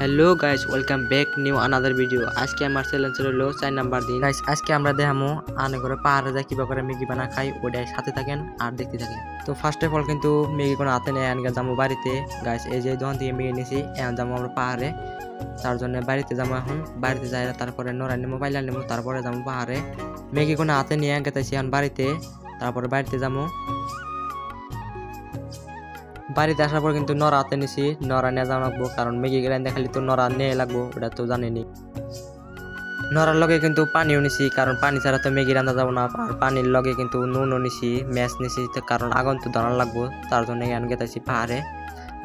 Hello guys, welcome back new another video. আজকে আমার challenge হলো 4 নাম্বার দিন। গাইস আজকে আমরা দেখামু আনে করে পাহাড়ে যাই কিভাবে করে ম্যাগি বানা খাই, ওইটাই সাথে থাকেন আর দেখতে থাকেন। তো ফার্স্ট অফ অল কিন্তু ম্যাগি কোনো হাতে নেই, আনগে যাবো বাড়িতে। গাইস এই যে দোকান থেকে ম্যাগি নিয়েছি, এখন যাবো আমরা পাহাড়ে। তার জন্য বাড়িতে যাবো, এখন বাড়িতে যাই, তারপরে নড়াই নেবো, পাইলা নেবো, তারপরে যাবো পাহাড়ে। ম্যাগি কোনো হাতে নিয়ে গেতেছি এখন বাড়িতে, তারপরে বাড়িতে যাবো। বাড়িতে আসার পর কিন্তু নড়া হাতে নিছি, নড়া নিয়ে যাওয়া লাগবো, কারণ ম্যাগি গ্রাইন্ড দেখালি তো নড়া নিয়ে লাগবো, ওটা তো জানেনি। নড়ার লগে কিন্তু পানিও নিছি, কারণ পানি ছাড়া তো ম্যাগি রান্না যাবো না। আর পানির লগে কিন্তু নুনও নিছি, ম্যাচ নিছি, কারণ আগুন তো ধরান লাগবো, তার জন্য এখন গেতেছি পাহাড়ে।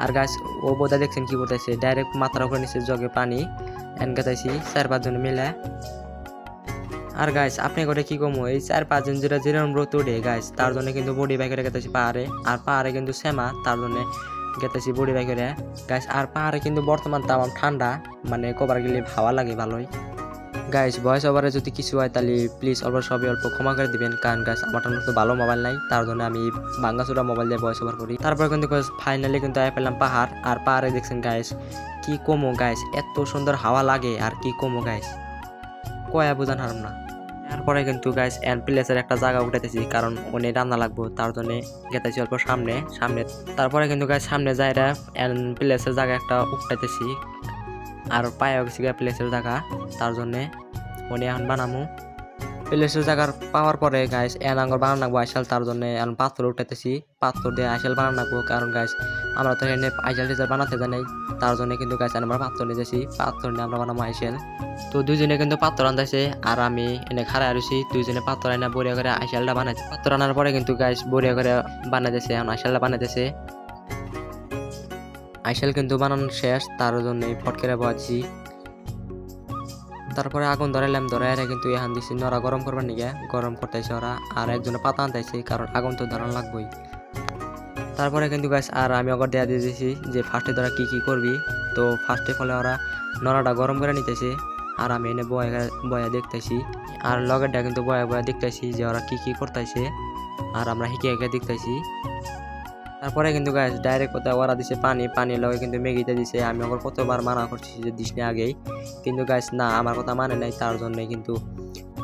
আর গাছ ও বোধা দেখছেন কি করতেছে, ডাইরেক্ট মাথার উপরে নিচে জগে পানি এখন গেতেছি 4-5 জন মিলে। আর গাইস আপনি করে কি কমো, এই 4-5 জন যেটা যেরকম রোদ উঠে গাইস, তার জন্য কিন্তু বডি বাইকে গেতেছি পাহাড়ে। আর পাহাড়ে কিন্তু সেমা, তার জন্য গেতেছি বডি বাইকে গাইস। আর পাহাড়ে কিন্তু বর্তমান তামাম ঠান্ডা, মানে কবার গেলে হাওয়া লাগে ভালোই। গাইস ভয়েস ওভারে যদি কিছু হয় তাহলে প্লিজ অল্প সবই অল্প ক্ষমা করে দিবেন, কারণ গাইস আমার তো ভালো মোবাইল নাই, তার জন্য আমি ভাঙ্গাচোরা মোবাইল দিয়ে ভয়েস ওভার করি। তারপর কিন্তু ফাইনালি কিন্তু আয় পেলাম পাহাড়। আর পাহাড়ে দেখছেন গাইস কি কমো গাইস, এত সুন্দর হাওয়া লাগে আর কি কমো গাইস, কয়া বোঝান হারাম না। তারপরে কিন্তু গাইস এন প্লেসের একটা জায়গা উঠাইতেছি, কারণ উনি রান্না লাগবো, তার জন্য গেতেছি অল্প সামনে। তারপরে কিন্তু গাইস সামনে যাইরা এন প্লেসের জায়গা একটা উঠাইতেছি, আর পায়ে গেছি প্লেসের জায়গা, তার জন্য উনি এখন বানামু। প্লেসের জায়গার পাওয়ার পরে গাইস এন আঙ্গর বানানো লাগবো আইসাল, তার জন্য এখন পাথর উঠাইতেছি, পাথর দিয়ে আইসাল বানানো লাগবো, কারণ গাইস আমরা তো এনে আইসাল টিচার বানাতে জানি, তার জন্য কিন্তু গাইস আমরা পাথর নিতেছি, পাথর নিয়ে আমরা বানাবো আইসাল। তো দুইজনে কিন্তু পাথর আনতেছে আর আমি এনে খাড়া রয়েছি, দুইজনে পাথর আনা বড়িয়া করে আইসালটা বানাইছে। পাথর আনার পরে কিন্তু গাইস বড়িয়া করে বানাইতেছে, এখন আইসালটা বানাইতেছে। আইসাল কিন্তু বানানো শেষ, তার জন্য ফট করে বয়াছি। তারপরে আগুন ধরাইলাম, ধরাইরা কিন্তু এখন দিচ্ছি নড়া গরম করবার নিগে, গরম করতেছে ওরা। আর একজনে পাতা আনতেছে, কারণ আগুন তো ধরান লাগবেই। তারপরে কিন্তু গাছ আর আমি ওকে দেয়া দিয়ে দিয়েছি যে ফার্স্টে তোরা কি করবি। তো ফার্স্টে ফলে ওরা নড়াটা গরম করে নিতেছে, আর আমি এনে বয়া দেখতেছি। আর লগেরটা কিন্তু বয়া দেখতেছি যে ওরা কি করতেছে, আর আমরা হিকে দেখতেছি। তারপরে কিন্তু গাছ ডাইরেক্ট কোথাও ওরা দিছে পানির লগে কিন্তু ম্যাগিতে দিছে। আমি ওর কতবার মানা করছি যে দিস না আগেই, কিন্তু গাছ না, আমার কথা মানে নাই, তার জন্য কিন্তু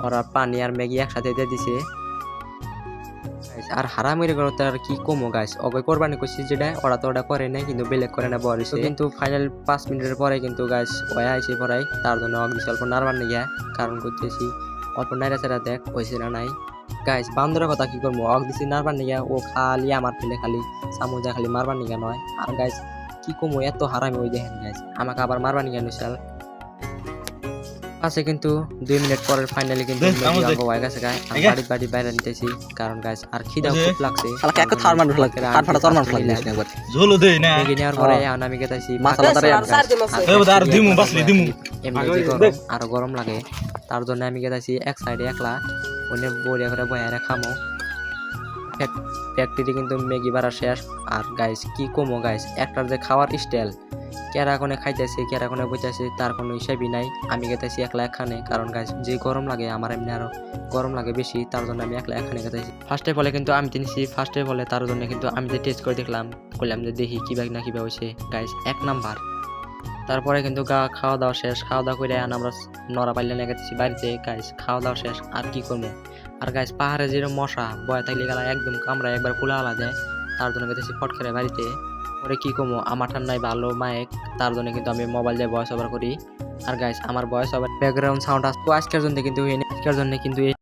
ওরা পানি আর ম্যাগি একসাথে দিয়ে দিছে। আর হারামির করতে আর কি কমো গাছ, ওকে কোরবানি করছি যেটা, ওরা তো ওটা করে নাই, কিন্তু বেলেগ করে না বরিস। কিন্তু ফাইনাল 5 মিনিটের পরে কিন্তু গাছ ওয়া আইসে পড়াই, তার জন্য অগ দিছে অল্প নারবার নিয়ে, কারণ করতেছি অল্প নাইরা সেরা দেখ হয়েছে না নাই। গাইস বান্দরের কথা কি করবো, অগ দিছি নারবার নিয়ে, ও খালি আমার ফেলে খালি সামুজা খালি মারবার নিয়ে নয়। আর গাইস কি কমো, এত হারামি ওই দেখেন গাইস, আমাকে আবার মারবার নিয়ে নিশাল আছে। কিন্তু 2 মিনিট পরের ফাইনালি কিন্তু হয়ে গেছে গাইস, বাড়ি বাইরে নিতেছি, কারণ গাইস আর খিদাও খুব লাগছে। ম্যাগি নেওয়ার পরে এখন আমি গেতাছি আরো গরম লাগে, তার জন্য আমি গেতাছি এক সাইডে একলা, ওনে বড়িয়া করে বয়া খামো। ফ্যাক্টরি কিন্তু ম্যাগি বাড়া শেষ। আর গাইস কি কমো গাইস, একটার যে খাওয়ার স্টাইল, কেরা কোনে খাইতেছে কেরা কোনে বইতেছে তার কোনো হিসাবই নাই। আমি গেতেছি একলা একখানে, কারণ গাইস যে গরম লাগে আমার এমনি আরো গরম লাগে বেশি, তার জন্য আমি একলা একখানে গেতেছি। ফার্স্টে বলে কিন্তু আমি চিনছি, ফার্স্টে বলে তার জন্য কিন্তু আমি যে টেস্ট করে দেখলাম, করলাম যে দেখি কিভাবে না কিভাবে হয়েছে গাইস 1 নাম্বার। তারপরে কিন্তু খাওয়া দাওয়া শেষ, খাওয়া দাওয়া করে আমরা নড়া পাইলে নিয়ে গেছি বাড়িতে। গাইস খাওয়া দাওয়া শেষ, আর কি করবো। আর গাইস পাহাড়ে যেরকম মশা বয়া থাকলে গেলা একদম কামড়া একবার ফুলা আলা যায়, তার জন্য গেতেছি ফট করে বাড়িতে। পরে কি কমো, আমার ঠান্ডায় ভালো মাইক, তার জন্য কিন্তু আমি মোবাইল দিয়ে ভয়েস ওভার করি। আর গাইস আমার ভয়েস ওভার ব্যাকগ্রাউন্ড সাউন্ড আসতো আজকের জন্য কিন্তু